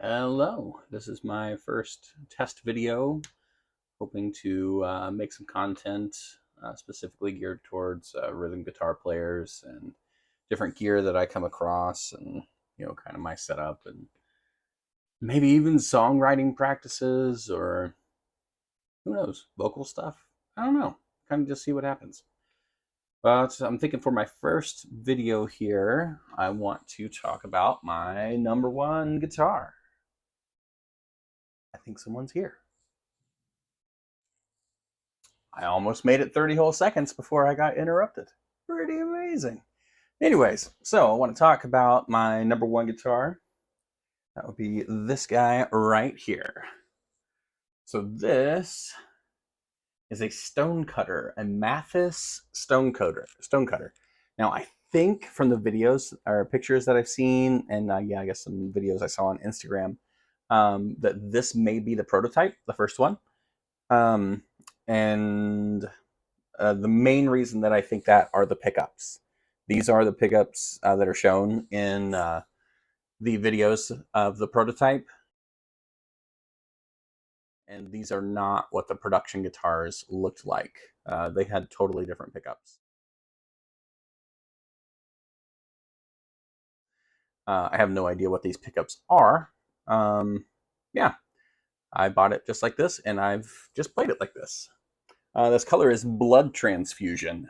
Hello, this is my first test video, hoping to make some content specifically geared towards rhythm guitar players and different gear that I come across and, kind of my setup and maybe even songwriting practices or who knows, vocal stuff. I don't know, kind of just see what happens. But I'm thinking for my first video here, I want to talk about my number one guitar. I think someone's here. I almost made it 30 whole seconds before I got interrupted. Pretty amazing. Anyways, so I want to talk about my number one guitar. That would be this guy right here. So this is a Stonecutter, a Mathas Stonecutter. Now I think from the videos or pictures that I've seen, and yeah, I guess some videos I saw on Instagram, that this may be the prototype, the first one. And the main reason that I think that are the pickups. These are the pickups that are shown in the videos of the prototype. And these are not what the production guitars looked like. They had totally different pickups. I have no idea what these pickups are. Yeah, I bought it just like this, and I've just played it like this. This color is Blood Transfusion,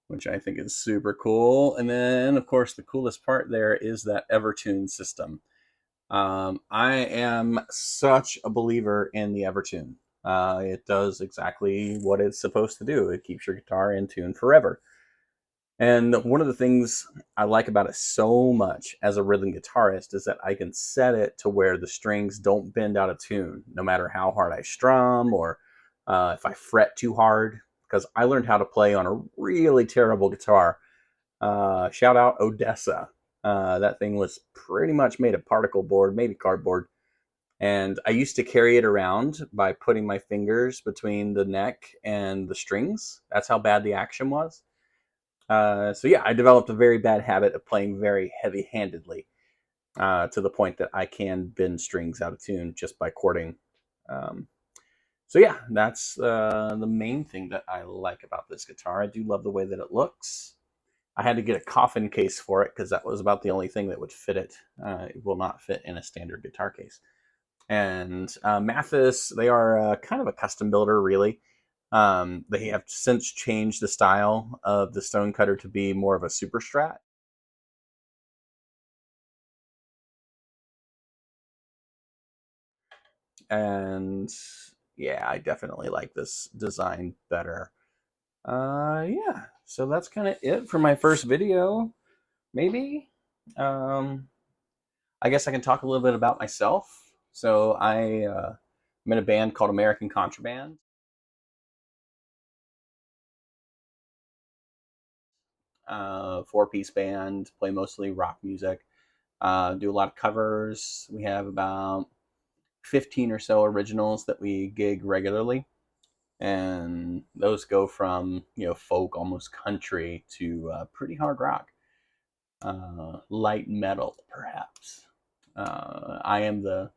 which I think is super cool. And then, of course, the coolest part there is that Evertune system. I am such a believer in the Evertune. It does exactly what it's supposed to do. It keeps your guitar in tune forever. And one of the things I like about it so much as a rhythm guitarist is that I can set it to where the strings don't bend out of tune, no matter how hard I strum or if I fret too hard. Because I learned how to play on a really terrible guitar. Shout out Odessa. That thing was pretty much made of particle board, maybe cardboard. And I used to carry it around by putting my fingers between the neck and the strings. That's how bad the action was. So yeah, I developed a very bad habit of playing very heavy-handedly to the point that I can bend strings out of tune just by chording. Um, so yeah, that's the main thing that I like about this guitar. I do love the way that it looks. I had to get a coffin case for it because that was about the only thing that would fit it. It will not fit in a standard guitar case. And Mathas, they are kind of a custom builder, really. They have since changed the style of the Stonecutter to be more of a super strat. And yeah, I definitely like this design better. Yeah, so that's kind of it for my first video, maybe. Um, I guess I can talk a little bit about myself. So I'm in a band called American Contraband. Four-piece band, play mostly rock music. Do a lot of covers. We have about 15 or so originals that we gig regularly. And those go from, folk, almost country, to pretty hard rock. Light metal, perhaps. I am the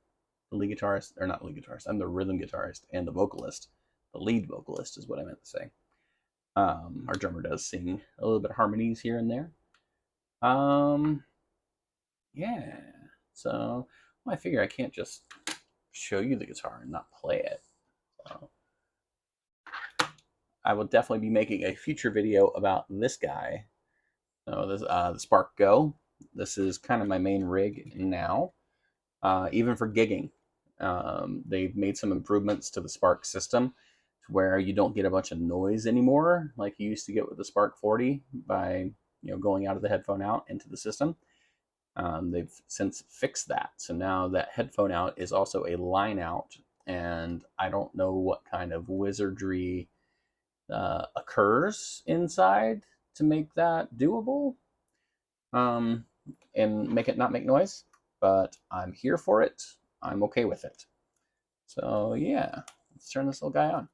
lead guitarist, or not lead guitarist, I'm the rhythm guitarist and the vocalist. The lead vocalist is what I meant to say. Our drummer does sing a little bit of harmonies here and there. Um, yeah. So well, I figure I can't just show you the guitar and not play it. So I will definitely be making a future video about this guy. So this the Spark Go. This is kind of my main rig now, even for gigging. They've made some improvements to the Spark system to where you don't get a bunch of noise anymore like you used to get with the Spark 40 by going out of the headphone out into the system. They've since fixed that. So now that headphone out is also a line out, and I don't know what kind of wizardry occurs inside to make that doable um, and make it not make noise. But I'm here for it. I'm okay with it. So yeah, let's turn this little guy on.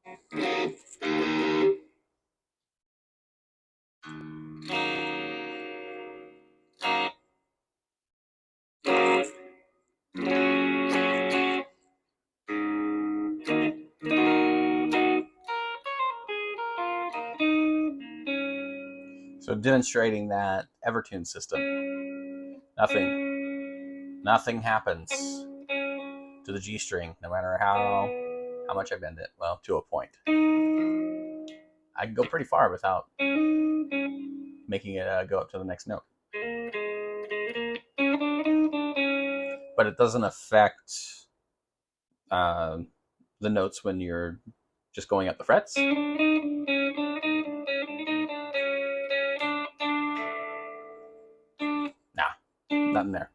So demonstrating that Evertune system, nothing happens to the G string, no matter how much I bend it. Well, to a point. I can go pretty far without making it go up to the next note. But it doesn't affect the notes when you're just going up the frets. Nah, nothing there.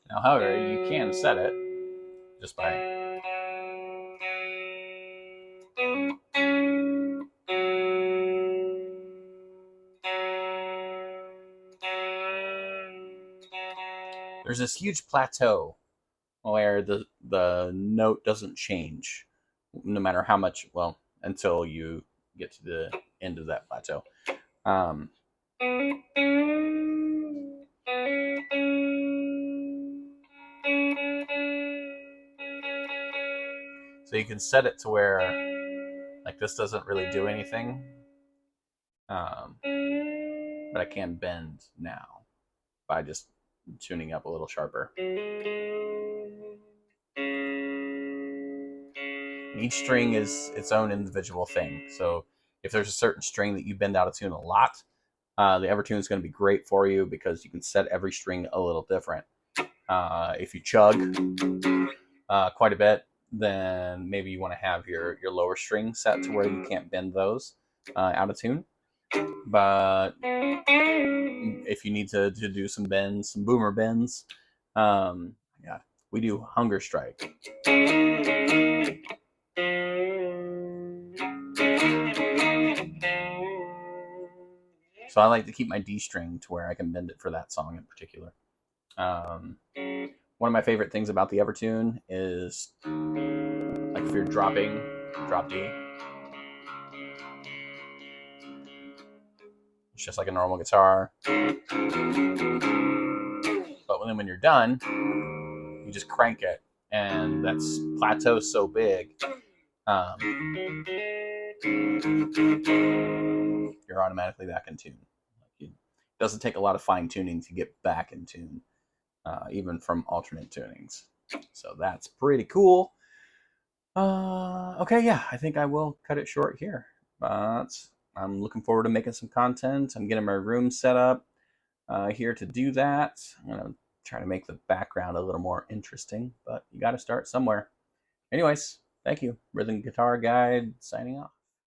Now, however, you can set it just by there's this huge plateau where the note doesn't change no matter how much, well, until you get to the end of that plateau. So you can set it to where like this doesn't really do anything, but I can bend now by just tuning up a little sharper. Each string is its own individual thing. So if there's a certain string that you bend out of tune a lot, the Evertune is going to be great for you because you can set every string a little different. If you chug quite a bit, then maybe you want to have your lower string set to where you can't bend those out of tune. But if you need to do some bends, some boomer bends, yeah, we do Hunger Strike. So I like to keep my D string to where I can bend it for that song in particular. One of my favorite things about the Evertune is like if you're dropping, drop D. It's just like a normal guitar. But then when you're done, you just crank it. And that's plateau so big. You're automatically back in tune. It doesn't take a lot of fine tuning to get back in tune, even from alternate tunings. So that's pretty cool. Okay, yeah, I think I will cut it short here. But I'm looking forward to making some content. I'm getting my room set up here to do that. I'm going to try to make the background a little more interesting, but you got to start somewhere. Anyways, thank you. Rhythm Guitar Guide signing off.